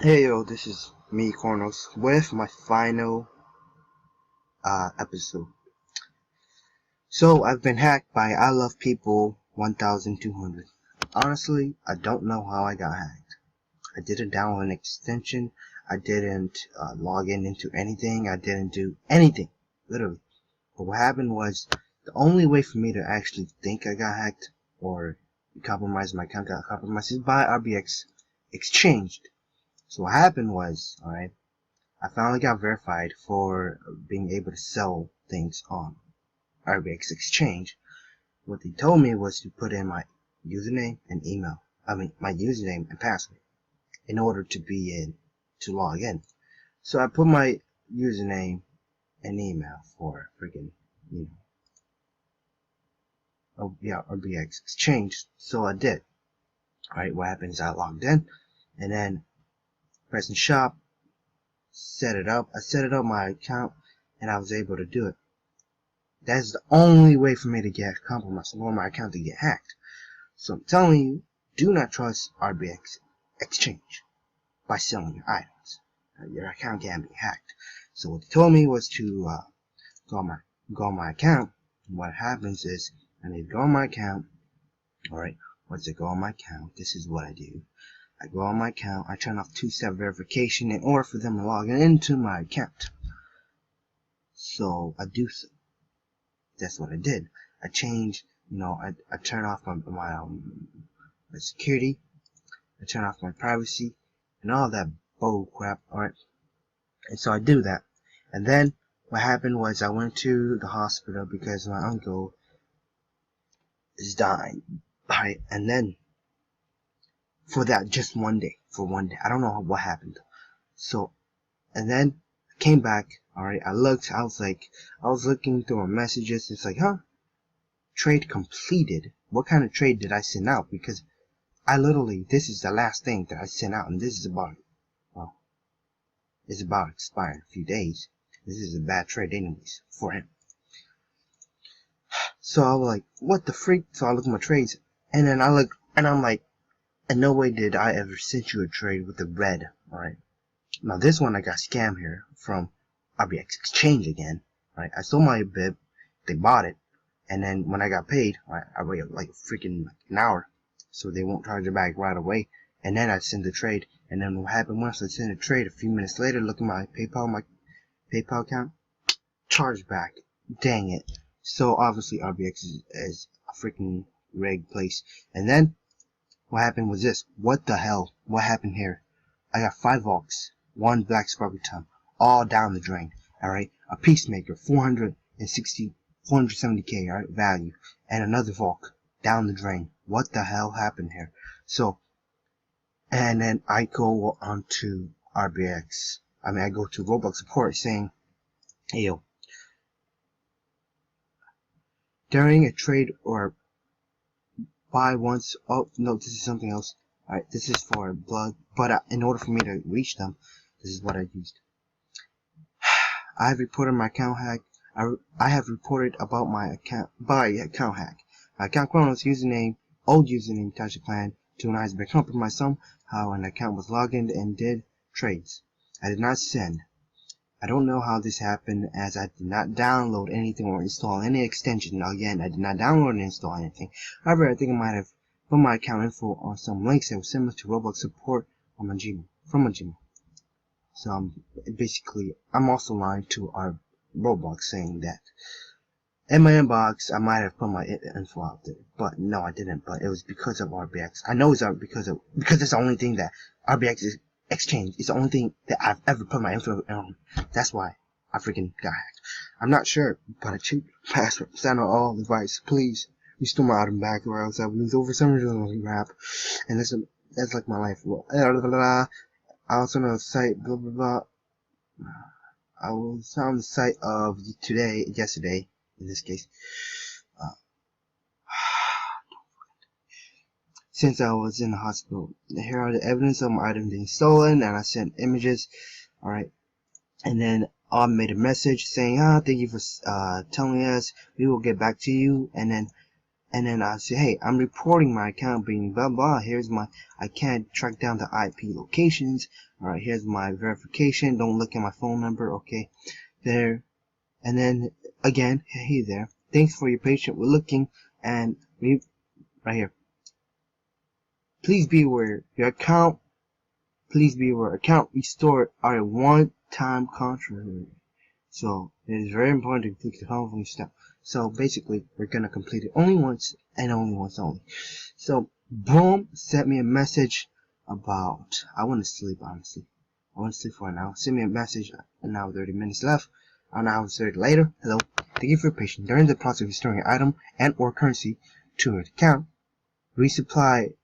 Hey yo, this is me, Cornos, with my final episode. So I've been hacked by I Love People 1200. Honestly, I don't know how I got hacked. I didn't download an extension. I didn't log in into anything. I didn't do anything, literally. But what happened was the only way for me to actually think I got hacked or compromise my account got compromised is by RBX exchanged. So what happened was, alright, I finally got verified for being able to sell things on RBX Exchange. What they told me was to put in my username and email. My username and password in order to log in. So I put my username and email for freaking, RBX Exchange. So I did. Alright, what happened is I logged in and then pressing shop, set it up. I set it up my account and I was able to do it. That's the only way for me to get compromised or my account to get hacked. So I'm telling you, do not trust RBX Exchange by selling your items. Your account can be hacked. So what they told me was to go on my account. And what happens is I need to go on my account. Alright, once I go on my account, this is what I do. I go on my account, I turn off two-step verification in order for them to log into my account. So I do so. That's what I did. I changed, I turn off my security, I turn off my privacy, and all that bull crap, alright? And so I do that. And then, what happened was I went to the hospital because my uncle is dying, alright? And then, for that, just one day, I don't know what happened. So, and then, I came back, alright, I was looking through my messages, it's like, trade completed. What kind of trade did I send out? Because this is the last thing that I sent out, and this is it's about to expire in a few days. This is a bad trade anyways for him. So I was like, what the freak? So I look at my trades, and then I look, and I'm like, in no way did I ever send you a trade with the red, alright? Now this one I got scammed here from RBX Exchange again, right? I sold my bib, they bought it, and then when I got paid, I waited like freaking an hour, so they won't charge it back right away. And then I send the trade, and then what happened once I send a trade, a few minutes later, look at my PayPal account, charge back. Dang it. So obviously RBX is a freaking rigged place. And then what happened was this. What the hell? What happened here? I got 5 Volks, 1 Black Sparkle Time, all down the drain. Alright, a Peacemaker, 470k, alright, value, and another Volk down the drain. What the hell happened here? So, and then I go on to RBX. I go to ROBLOX support saying, hey yo, during a trade or buy once, oh no, this is something else. Alright, this is for blood, but in order for me to reach them, this is what I used. I have reported my account hack. I have reported about my account hack. My account Chronos username, old username Tasha Clan, to an iceberg compromised somehow an account was logged in and did trades. I did not send. I don't know how this happened as I did not download anything or install any extension. Again, I did not download and install anything. However, I think I might have put my account info on some links that were similar to ROBLOX support on my Gmail, from my Gmail. So I'm also lying to our ROBLOX saying that in my inbox I might have put my info out there, but no, I didn't. But it was because of RBX. I know it's because it's the only thing that RBX is Exchange. It's the only thing that I've ever put my info on. That's why I freaking got hacked. I'm not sure, but a cheap password. Send out all advice, please. Restore my item back, or else I will lose over $700 crap. And that's like my life. I also know the site, blah blah blah. I was on the site of yesterday, in this case. Since I was in the hospital, here are the evidence of my item being stolen, and I sent images. Alright, and then I made a message saying, thank you for telling us, we will get back to you. And then and then I say, hey, I'm reporting my account being blah blah. Here's my, I can't track down the IP locations. All right, here's my verification. Don't look at my phone number. Okay, there. And then again, hey there. Thanks for your patience. We're looking, and we right here. Please be aware your account. Please be aware account restored are a one-time contract. So it is very important to complete the following step. So basically, we're gonna complete it only once and only once only. So boom, sent me a message about, I want to sleep honestly. I want to sleep for an hour. Send me a message, an hour 30 minutes left. An hour 30 later. Hello. Thank you for your patience. During the process of restoring your item and or currency to your account, resupply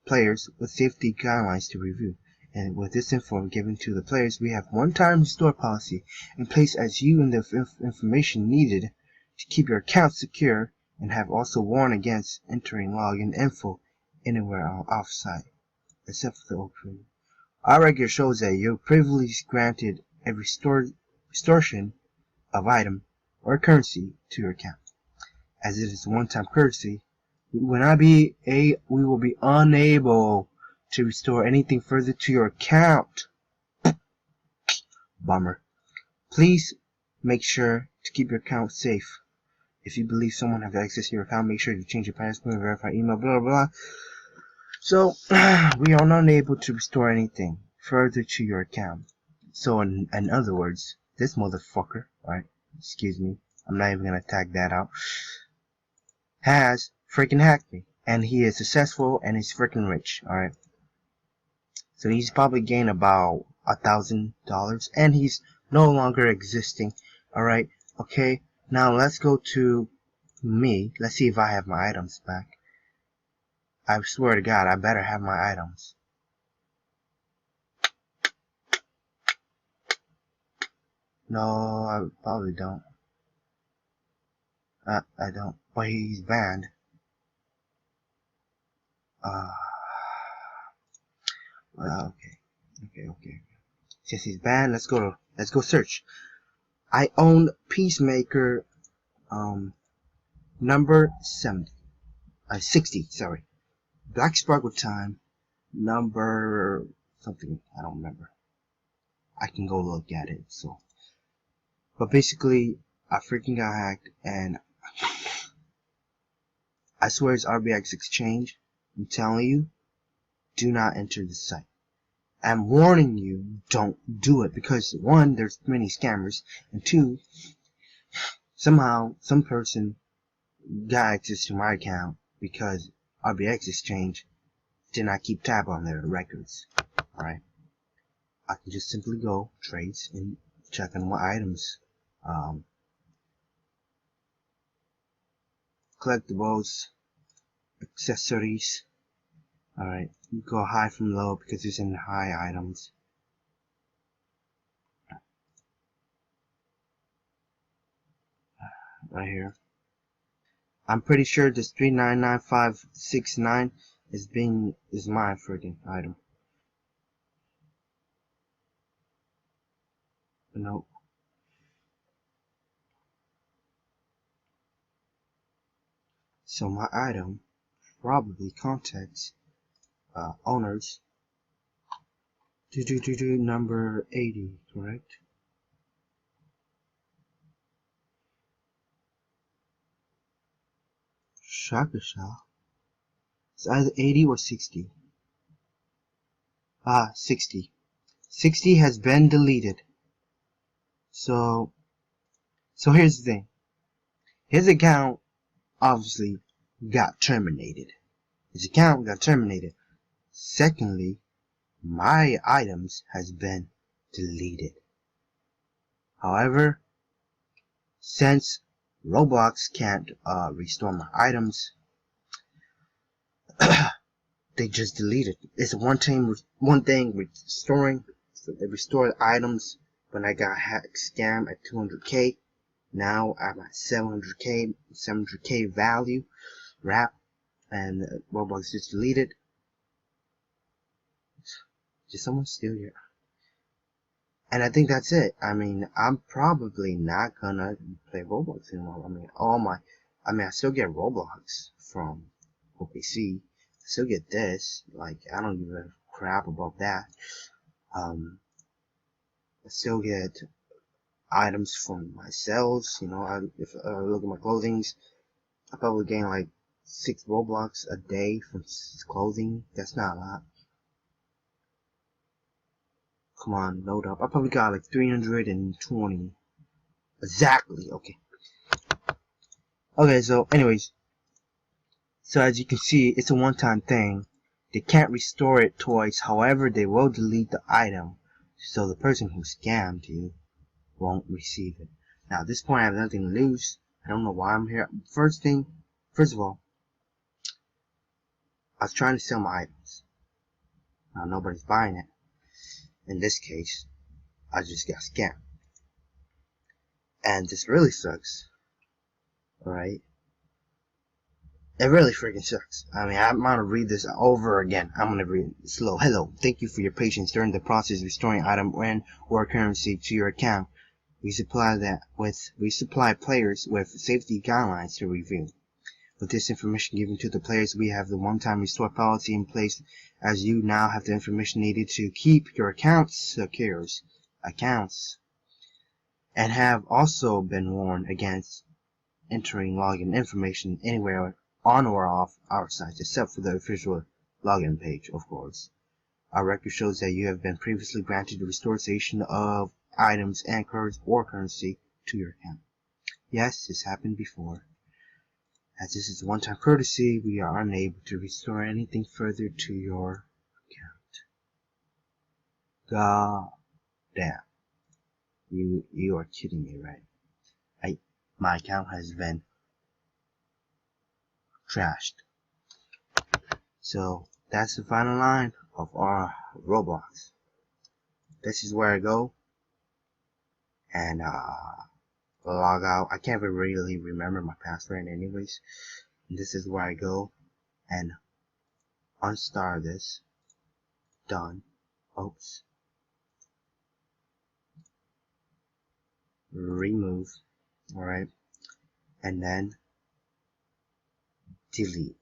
players with safety guidelines to review. And with this info given to the players, we have one-time restore policy in place as you and the information needed to keep your account secure, and have also warned against entering login info anywhere offsite, except for the open. Our record shows that you're privileged granted a restoration of item or currency to your account. As it is one-time currency, we will be unable to restore anything further to your account. Bummer. Please make sure to keep your account safe. If you believe someone has access to your account, make sure to change your password, verify email, blah blah blah. So we are not able to restore anything further to your account. So in other words, this motherfucker, right? Excuse me, I'm not even gonna tag that out. Has freaking hacked me, and he is successful and he's freaking rich. All right. So he's probably gained about $1,000, and he's no longer existing. All right. Okay. Now let's go to me. Let's see if I have my items back. I swear to God, I better have my items. No, I probably don't. I don't. But he's banned. Well, okay. Since he's banned, let's go search. I own Peacemaker, number 60, sorry. Black Sparkle Time, number something, I don't remember. I can go look at it, so. But basically, I freaking got hacked, and I swear it's RBX Exchange. I'm telling you, do not enter the site. I'm warning you, don't do it, because one, there's many scammers, and two, somehow, some person got access to my account because RBX Exchange did not keep tab on their records. Alright, I can just simply go trades and check on what items, collectibles, accessories. Alright, go high from low because it's in the high items. Right here. I'm pretty sure this 399569 is my freaking item. Nope. So my item probably contacts owners. Number 80, correct? Shaka. It's either 80 or 60. 60. 60 has been deleted. So here's the thing. His account obviously got terminated. Secondly, my items has been deleted. However, since Roblox can't restore my items, they just delete it. It's one thing restoring. So they restored items when I got hacked scam at 200k. Now I'm at 700k value wrap, and Roblox just deleted. Did someone steal your? And I think that's it. I mean, I'm probably not gonna play Roblox anymore. I mean, all my I mean, I still get Roblox from OPC. I still get this. Like, I don't give a crap about that. I still get items from my sales. You know, if I look at my clothings, I probably gain like 6 Roblox a day from clothing. That's not a lot. Come on, load up. I probably got like 320. Exactly. Okay. Okay, so anyways. So as you can see, it's a one-time thing. They can't restore it twice. However, they will delete the item. So the person who scammed you won't receive it. Now at this point I have nothing to lose. I don't know why I'm here. First of all, I was trying to sell my items. Now nobody's buying it. In this case, I just got scammed. And this really sucks. Alright? It really freaking sucks. I mean, I'm gonna read this over again. I'm gonna read it slow. Hello. Thank you for your patience during the process of restoring item or currency to your account. We supply players with safety guidelines to review. With this information given to the players, we have the one-time restore policy in place, as you now have the information needed to keep your accounts secure. And have also been warned against entering login information anywhere on or off our site, except for the official login page, of course. Our record shows that you have been previously granted the restoration of items and currency to your account. Yes, this happened before. As this is a one-time courtesy, we are unable to restore anything further to your account. God damn. You are kidding me, right? My account has been trashed. So that's the final line of our Roblox. This is where I go and log out. I can't really remember my password anyways. And this is where I go and unstar this. Done. Oops. Remove. Alright. And then delete.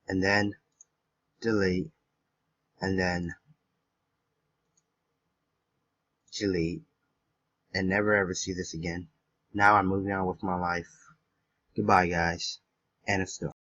And then delete. And then delete. And never ever see this again. Now I'm moving on with my life. Goodbye, guys. End of story.